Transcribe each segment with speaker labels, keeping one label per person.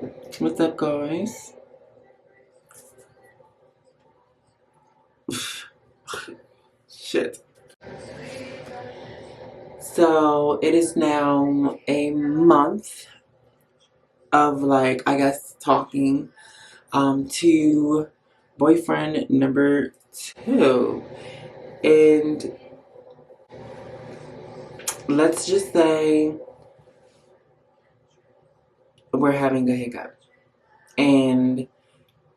Speaker 1: What's up, guys? Shit. So it is now a month of like I guess talking to boyfriend number two, and let's just say we're having a hiccup, and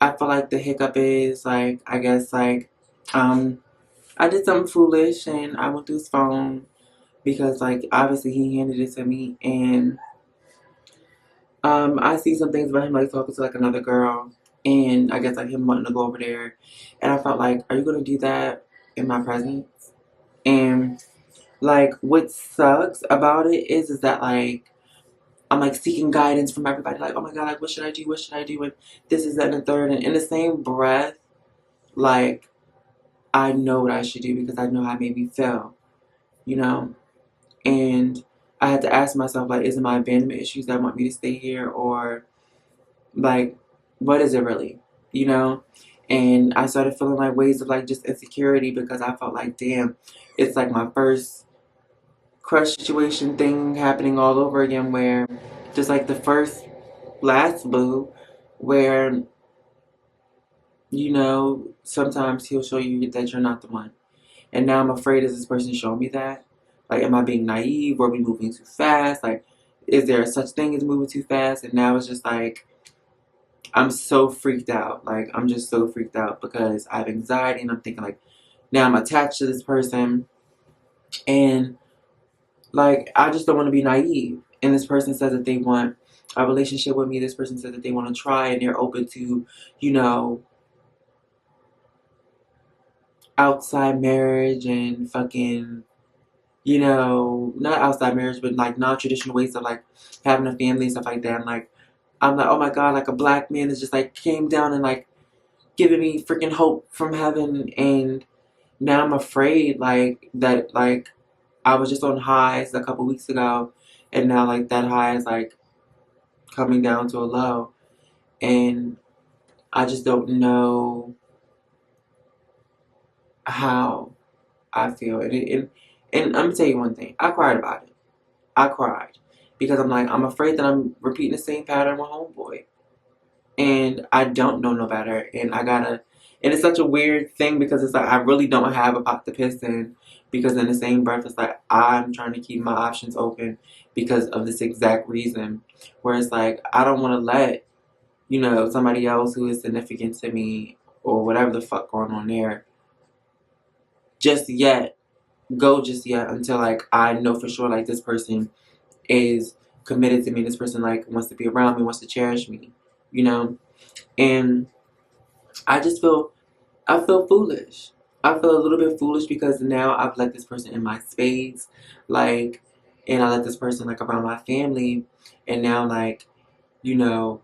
Speaker 1: I feel like the hiccup is like I guess like um I did something foolish and I went through his phone because like obviously he handed it to me, and I see some things about him like talking to like another girl, and I guess like him wanting to go over there, and I felt like, are you gonna do that in my presence? And like, what sucks about it is that like I'm like seeking guidance from everybody, like, oh my god, like what should I do? What should I do? And this is that and the third, and in the same breath, like I know what I should do because I know how it made me feel, you know, and I had to ask myself like, is it my abandonment issues that want me to stay here, or like what is it really, you know? And I started feeling like waves of like just insecurity because I felt like, damn, it's like my first crush situation thing happening all over again, where just like the first last boo, where you know sometimes he'll show you that you're not the one, and now I'm afraid, is this person showing me that? Like, am I being naive? Or are we moving too fast? Like, is there such thing as moving too fast? And now it's just like I'm so freaked out. Like, I'm just so freaked out because I have anxiety, and I'm thinking like, now I'm attached to this person, and like I just don't want to be naive. And this person says that they want a relationship with me. This person says that they want to try, and they're open to, you know, outside marriage and fucking, you know, not outside marriage, but like non-traditional ways of like having a family and stuff like that. And like, I'm like, oh my god, like a black man is just like came down and like giving me freaking hope from heaven. And now I'm afraid like that, like I was just on highs a couple weeks ago, and now like that high is like coming down to a low, and I just don't know how I feel. And I'm gonna tell you one thing, I cried about it. I cried because I'm like, I'm afraid that I'm repeating the same pattern with homeboy, and I don't know no better, and I gotta. And it's such a weird thing because it's like I really don't have a pot to piss in, because in the same breath it's like I'm trying to keep my options open because of this exact reason. Where it's like I don't want to let, you know, somebody else who is significant to me or whatever the fuck going on there just yet go just yet until like I know for sure like this person is committed to me. This person like wants to be around me, wants to cherish me, you know. And I just feel, I feel foolish. I feel a little bit foolish because now I've let this person in my space, like, and I let this person like around my family, and now like, you know,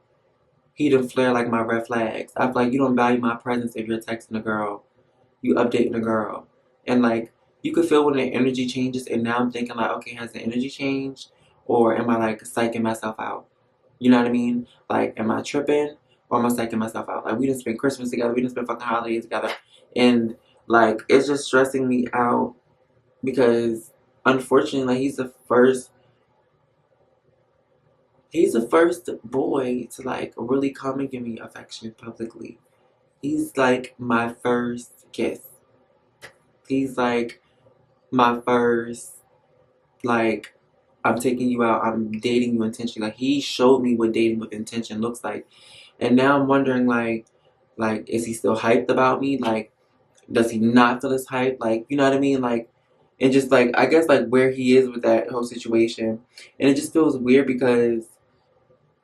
Speaker 1: he done flare like my red flags. I feel like you don't value my presence if you're texting a girl, you updating a girl, and like you could feel when the energy changes. And now I'm thinking like, okay, has the energy changed, or am I like psyching myself out? You know what I mean? Like, am I tripping, or am I psyching myself out? Like, we didn't spend Christmas together, we didn't spend fucking holidays together, and like, it's just stressing me out because, unfortunately, like, he's the first boy to like really come and give me affection publicly. He's like my first kiss. He's like my first, like, I'm taking you out, I'm dating you intentionally. Like, he showed me what dating with intention looks like. And now I'm wondering, like, is he still hyped about me? Like, does he not feel his hype? Like, you know what I mean? Like, and just like, I guess like where he is with that whole situation. And it just feels weird because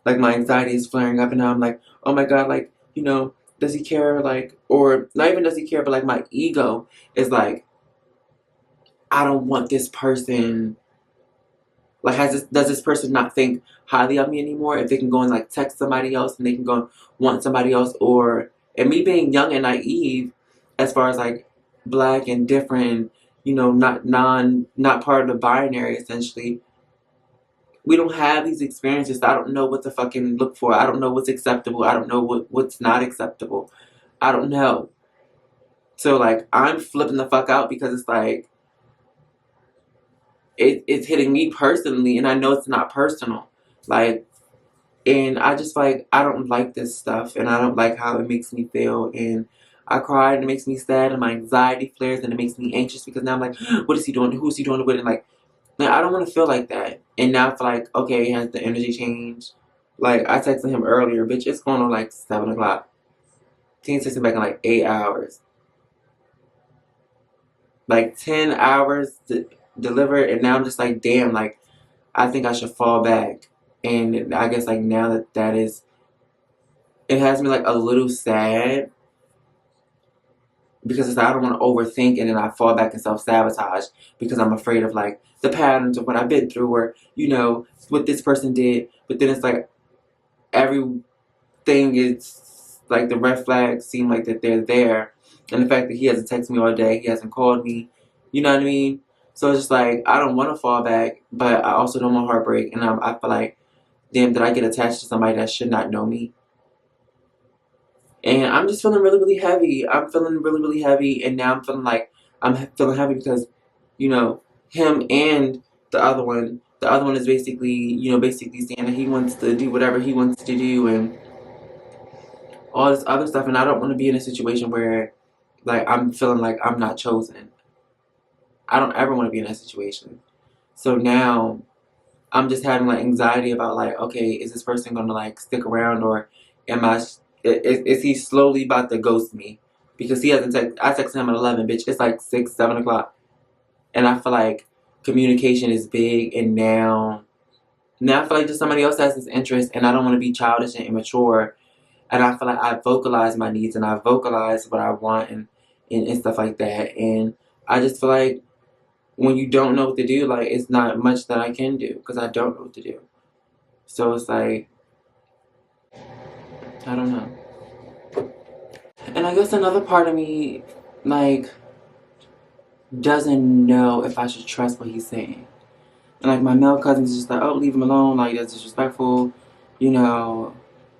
Speaker 1: like my anxiety is flaring up, and now I'm like, oh my god, like, you know, does he care? Like, or not even does he care, but like my ego is like, I don't want this person. Like, does this person not think highly of me anymore? If they can go and like text somebody else, and they can go and want somebody else, or, and me being young and naive, as far as like black and different, you know, not part of the binary essentially. we don't have these experiences. I don't know what to fucking look for. I don't know what's acceptable. I don't know what's not acceptable. I don't know. So like I'm flipping the fuck out because it's like it's hitting me personally, and I know it's not personal. Like, and I just like I don't like this stuff, and I don't like how it makes me feel, and I cry, and it makes me sad, and my anxiety flares, and it makes me anxious because now I'm like, what is he doing? Who's he doing it with? And like I don't want to feel like that. And now I feel like, okay, has the energy changed? Like I texted him earlier, bitch. It's going on like 7 o'clock. He texted back in like 8 hours, like 10 hours to deliver, and now I'm just like, damn, like I think I should fall back. And I guess like now that is, it has me like a little sad because it's like I don't want to overthink and then I fall back and self-sabotage because I'm afraid of like the patterns of what I've been through or, you know, what this person did. But then it's like everything is like the red flags seem like that they're there. And the fact that he hasn't texted me all day, he hasn't called me, you know what I mean? So it's just like, I don't want to fall back, but I also don't want heartbreak. And I feel like, damn, did I get attached to somebody that should not know me? And I'm just feeling really, really heavy. I'm feeling really, really heavy. And now I'm feeling like I'm feeling heavy because, you know, him and the other one is basically, you know, basically saying that he wants to do whatever he wants to do and all this other stuff. And I don't want to be in a situation where, like, I'm feeling like I'm not chosen. I don't ever want to be in that situation. So now I'm just having like anxiety about like, okay, is this person gonna like stick around or am I? Is he slowly about to ghost me? Because he hasn't text. I texted him at 11, bitch. It's like 6, 7 o'clock, and I feel like communication is big, and now I feel like just somebody else has this interest, and I don't want to be childish and immature, and I feel like I vocalize my needs and I vocalize what I want and stuff like that, and I just feel like when you don't know what to do, like it's not much that I can do because I don't know what to do. So it's like I don't know. And I guess another part of me like doesn't know if I should trust what he's saying. And like my male cousin's just like, oh, leave him alone, like that's disrespectful, you know,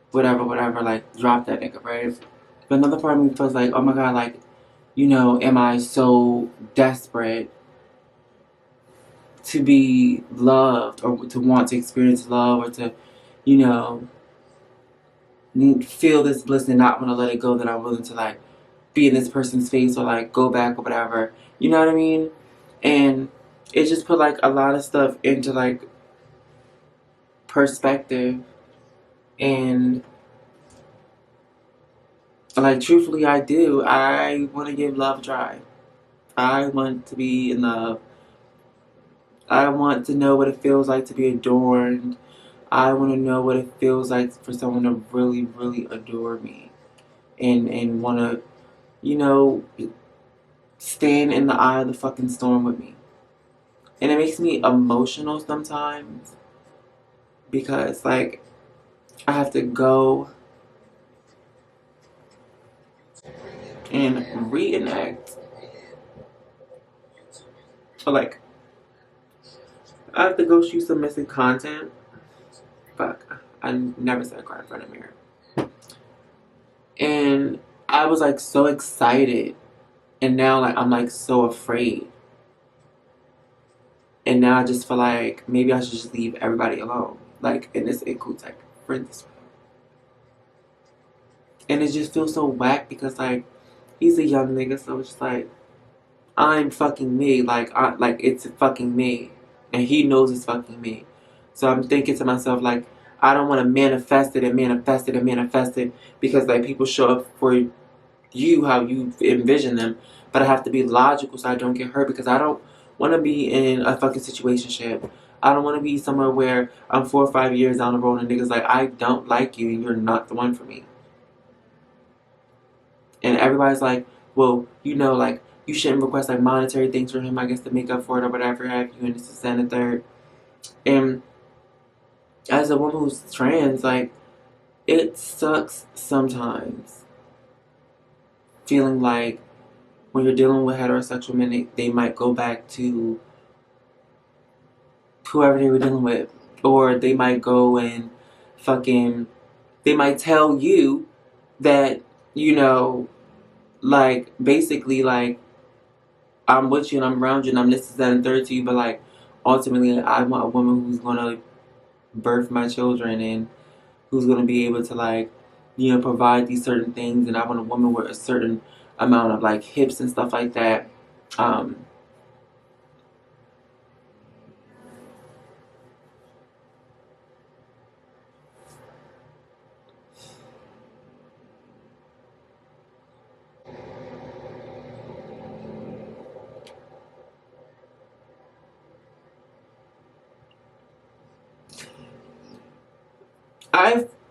Speaker 1: whatever, whatever, like drop that nigga, right? But another part of me feels like, oh my god, like, you know, am I so desperate to be loved or to want to experience love or to, you know, feel this bliss and not want to let it go that I'm willing to like be in this person's face or like go back or whatever. You know what I mean? And it just put like a lot of stuff into like perspective and like truthfully I do. I want to give love a try. I want to be in love. I want to know what it feels like to be adorned. I want to know what it feels like for someone to really, really adore me and want to, you know, stand in the eye of the fucking storm with me. And it makes me emotional sometimes because, like, I have to go and reenact. Or, like, I have to go shoot some missing content. Fuck. I never said cry in front of a mirror. And I was, like, so excited. And now, like, I'm, like, so afraid. And now I just feel like maybe I should just leave everybody alone. Like, and this includes, like, friends. And it just feels so whack because, like, he's a young nigga, so it's just like, I'm fucking me. Like, it's fucking me. And he knows it's fucking me. So I'm thinking to myself, like, I don't want to manifest it and manifest it and manifest it because, like, people show up for you how you envision them. But I have to be logical so I don't get hurt because I don't want to be in a fucking situationship. I don't want to be somewhere where I'm 4 or 5 years down the road and niggas like, I don't like you and you're not the one for me. And everybody's like, well, you know, like, you shouldn't request, like, monetary things from him, I guess, to make up for it or whatever have you, and this is and the third. And as a woman who's trans, like, it sucks sometimes feeling like when you're dealing with heterosexual men, they might go back to whoever they were dealing with Or they might go and they might tell you that, like, basically, like, I'm with you and I'm around you and I'm this, that, and third to you, but, like, ultimately, I want a woman who's going to birth my children and who's going to be able to, like, provide these certain things. And I want a woman with a certain amount of, like, hips and stuff like that.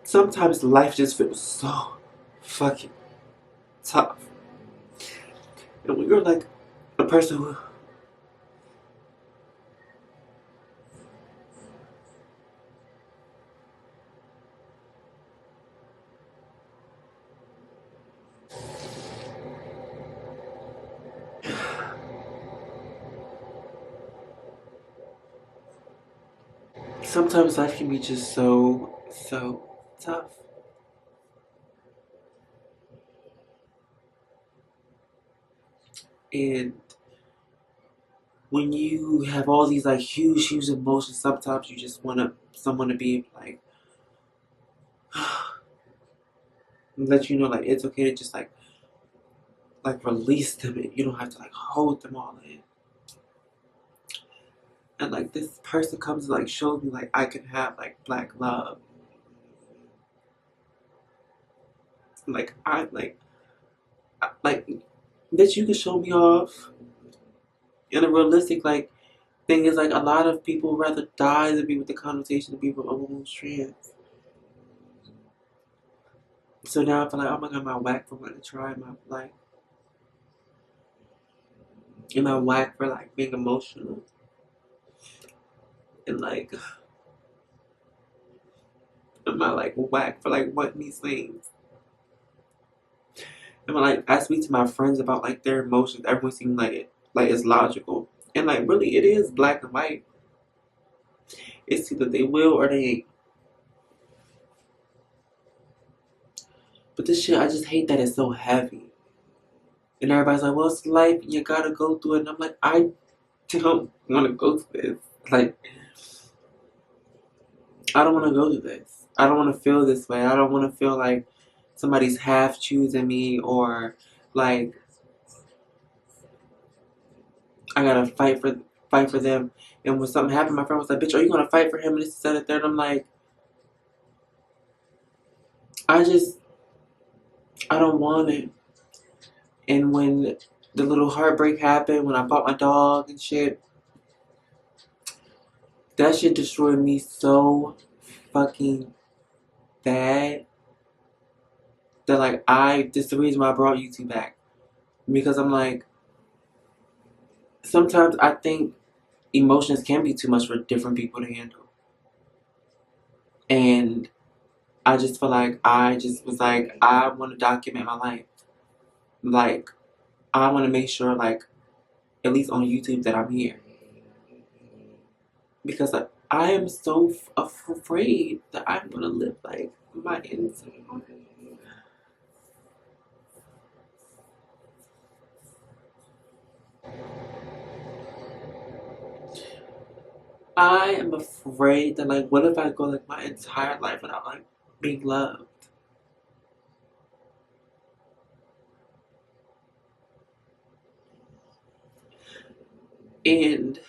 Speaker 1: Sometimes life just feels so fucking tough. And when you're like a person who, sometimes life can be just so, so tough. And when you have all these, like, huge, huge emotions, sometimes you just want someone to be like, let you know, like, it's okay to just, like release them. You don't have to, like, hold them all in. And, like, this person comes and, like, shows me, like, I can have, like, black love. Like, like, that you can show me off. And a realistic, like, thing is, like, a lot of people rather die than be with the connotation of people of woman's trans. So now I feel like, oh my god, am I whack for wanting to try? Am I whack for, like, being emotional? And, like, am I, like, whack for, like, wanting these things? And when, like, I speak to my friends about, like, their emotions, everyone seems like it's logical. And, like, really, it is black and white. It's either they will or they ain't. But this shit, I just hate that it's so heavy. And everybody's like, well, it's life, and you gotta go through it. And I'm like, I don't want to go through this. Like, I don't want to go through this. I don't want to feel this way. I don't want to feel like somebody's half choosing me, or, like, I gotta fight for them. And when something happened, my friend was like, bitch, are you gonna fight for him? And this, that, and third. I'm like, I don't want it. And when the little heartbreak happened, when I bought my dog and shit, that shit destroyed me so fucking bad that, like, this is the reason why I brought you two back. Because I'm like, sometimes I think emotions can be too much for different people to handle. And I just feel like I just was like, I want to document my life. Like, I want to make sure, like, at least on YouTube, that I'm here. Because I am so afraid that I'm going to live, like, my insane. I am afraid that, like, what if I go, like, my entire life without, like, being loved? And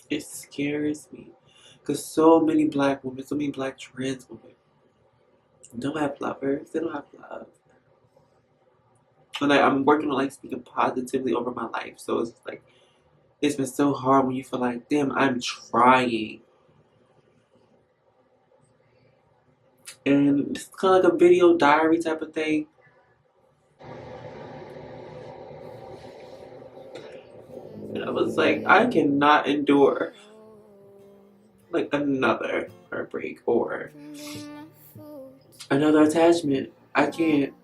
Speaker 1: it scares me. Because so many black women, so many black trans women don't have lovers. They don't have love. And, like, I'm working on, like, speaking positively over my life. So it's like, it's been so hard when you feel like, damn, I'm trying. And it's kind of like a video diary type of thing. And I was like, I cannot endure, like, another heartbreak or another attachment. I can't.